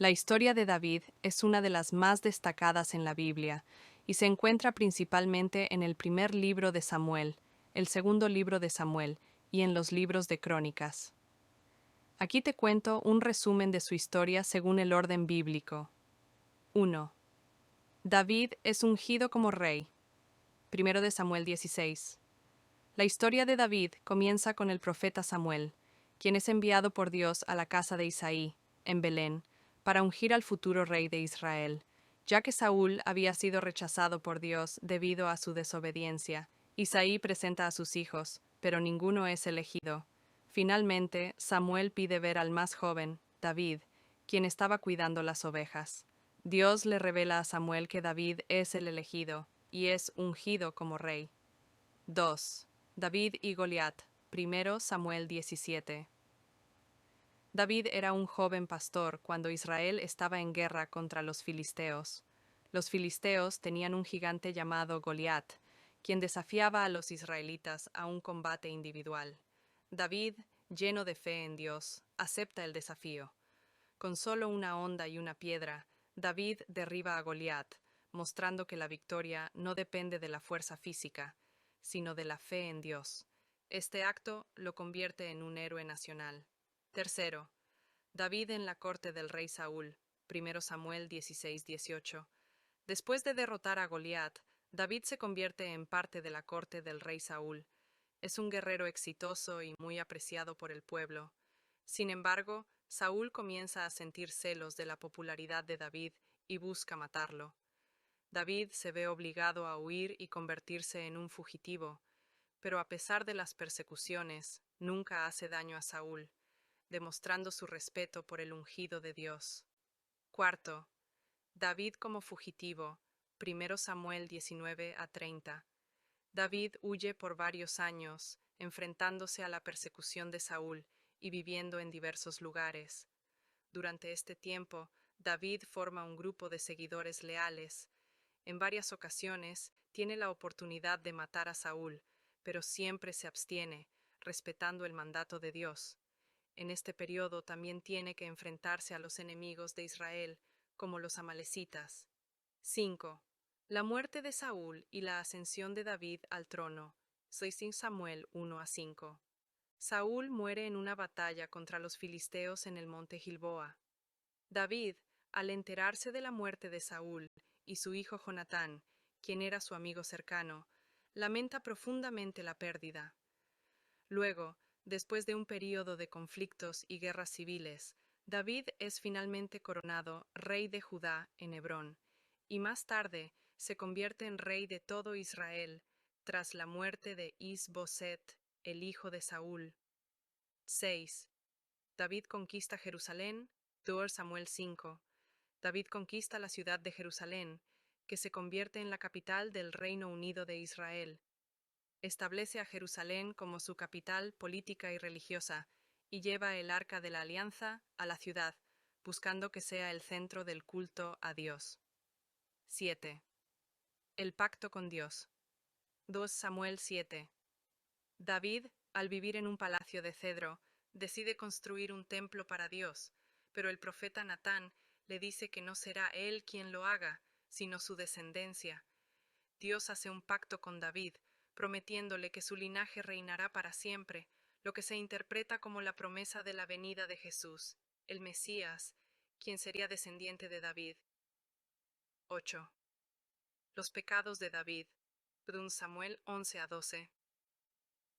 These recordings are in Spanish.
La historia de David es una de las más destacadas en la Biblia y se encuentra principalmente en el primer libro de Samuel, el segundo libro de Samuel y en los libros de Crónicas. Aquí te cuento un resumen de su historia según el orden bíblico. 1. David es ungido como rey. Primero de Samuel 16. La historia de David comienza con el profeta Samuel, quien es enviado por Dios a la casa de Isaí, en Belén, para ungir al futuro rey de Israel, ya que Saúl había sido rechazado por Dios debido a su desobediencia. Isaí presenta a sus hijos, pero ninguno es elegido. Finalmente, Samuel pide ver al más joven, David, quien estaba cuidando las ovejas. Dios le revela a Samuel que David es el elegido y es ungido como rey. 2. David y Goliat. Primero Samuel 17. David era un joven pastor cuando Israel estaba en guerra contra los filisteos. Los filisteos tenían un gigante llamado Goliat, quien desafiaba a los israelitas a un combate individual. David, lleno de fe en Dios, acepta el desafío. Con solo una honda y una piedra, David derriba a Goliat, mostrando que la victoria no depende de la fuerza física, sino de la fe en Dios. Este acto lo convierte en un héroe nacional. Tercero, David en la corte del rey Saúl. Primero Samuel 16-18. Después de derrotar a Goliat, David se convierte en parte de la corte del rey Saúl. Es un guerrero exitoso y muy apreciado por el pueblo. Sin embargo, Saúl comienza a sentir celos de la popularidad de David y busca matarlo. David se ve obligado a huir y convertirse en un fugitivo, pero a pesar de las persecuciones, nunca hace daño a Saúl, demostrando su respeto por el ungido de Dios. Cuarto, David como fugitivo. Primero Samuel 19-30. David huye por varios años, enfrentándose a la persecución de Saúl y viviendo en diversos lugares. Durante este tiempo, David forma un grupo de seguidores leales. En varias ocasiones, tiene la oportunidad de matar a Saúl, pero siempre se abstiene, respetando el mandato de Dios. En este periodo también tiene que enfrentarse a los enemigos de Israel, como los amalecitas. 5. La muerte de Saúl y la ascensión de David al trono. 6 Samuel 1-5. Saúl muere en una batalla contra los filisteos en el monte Gilboa. David, al enterarse de la muerte de Saúl y su hijo Jonatán, quien era su amigo cercano, lamenta profundamente la pérdida. Luego, después de un período de conflictos y guerras civiles, David es finalmente coronado rey de Judá en Hebrón, y más tarde se convierte en rey de todo Israel tras la muerte de Is-Boset, el hijo de Saúl. 6. David conquista Jerusalén. 2 Samuel 5. David conquista la ciudad de Jerusalén, que se convierte en la capital del Reino Unido de Israel. Establece a Jerusalén como su capital política y religiosa, y lleva el Arca de la Alianza a la ciudad, buscando que sea el centro del culto a Dios. 7. El pacto con Dios. 2 Samuel 7. David, al vivir en un palacio de cedro, decide construir un templo para Dios, pero el profeta Natán le dice que no será él quien lo haga, sino su descendencia. Dios hace un pacto con David, prometiéndole que su linaje reinará para siempre, lo que se interpreta como la promesa de la venida de Jesús, el Mesías, quien sería descendiente de David. 8. Los pecados de David. 1 Samuel 11-12.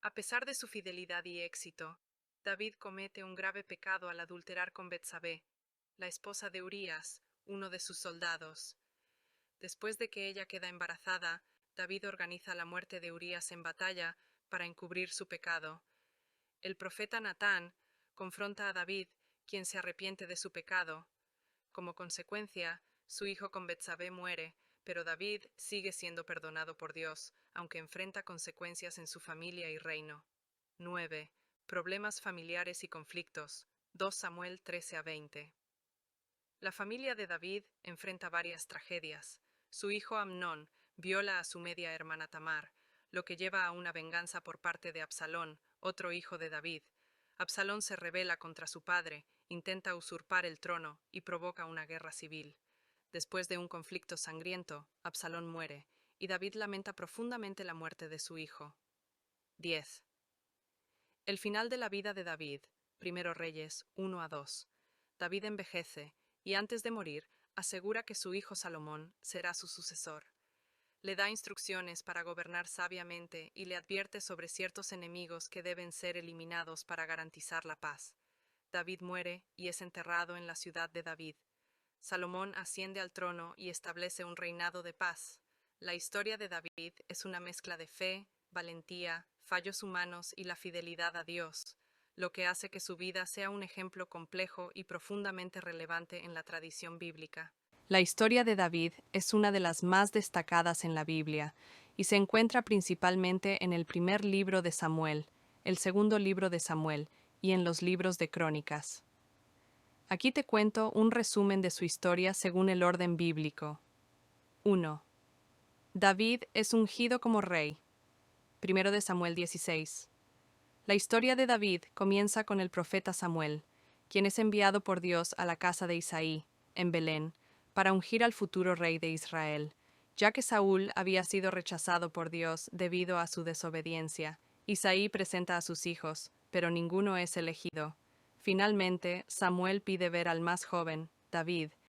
A pesar de su fidelidad y éxito, David comete un grave pecado al adulterar con Betsabé, la esposa de Urías, uno de sus soldados. Después de que ella queda embarazada, David organiza la muerte de Urías en batalla para encubrir su pecado. El profeta Natán confronta a David, quien se arrepiente de su pecado. Como consecuencia, su hijo con Betsabé muere, pero David sigue siendo perdonado por Dios, aunque enfrenta consecuencias en su familia y reino. 9. Problemas familiares y conflictos. 2 Samuel 13-20. La familia de David enfrenta varias tragedias. Su hijo Amnón viola a su media hermana Tamar, lo que lleva a una venganza por parte de Absalón, otro hijo de David. Absalón se rebela contra su padre, intenta usurpar el trono y provoca una guerra civil. Después de un conflicto sangriento, Absalón muere, y David lamenta profundamente la muerte de su hijo. 10. El final de la vida de David, Primero Reyes 1-2. David envejece, y antes de morir, asegura que su hijo Salomón será su sucesor. Le da instrucciones para gobernar sabiamente y le advierte sobre ciertos enemigos que deben ser eliminados para garantizar la paz. David muere y es enterrado en la ciudad de David. Salomón asciende al trono y establece un reinado de paz. La historia de David es una mezcla de fe, valentía, fallos humanos y la fidelidad a Dios, lo que hace que su vida sea un ejemplo complejo y profundamente relevante en la tradición bíblica. La historia de David es una de las más destacadas en la Biblia y se encuentra principalmente en el primer libro de Samuel, el segundo libro de Samuel y en los libros de Crónicas. Aquí te cuento un resumen de su historia según el orden bíblico. 1. David es ungido como rey. Primero de Samuel 16. La historia de David comienza con el profeta Samuel, quien es enviado por Dios a la casa de Isaí, en Belén, para ungir al futuro rey de Israel, ya que Saúl había sido rechazado por Dios debido a su desobediencia. Isaí presenta a sus hijos, pero ninguno es elegido. Finalmente, Samuel pide ver al más joven, David,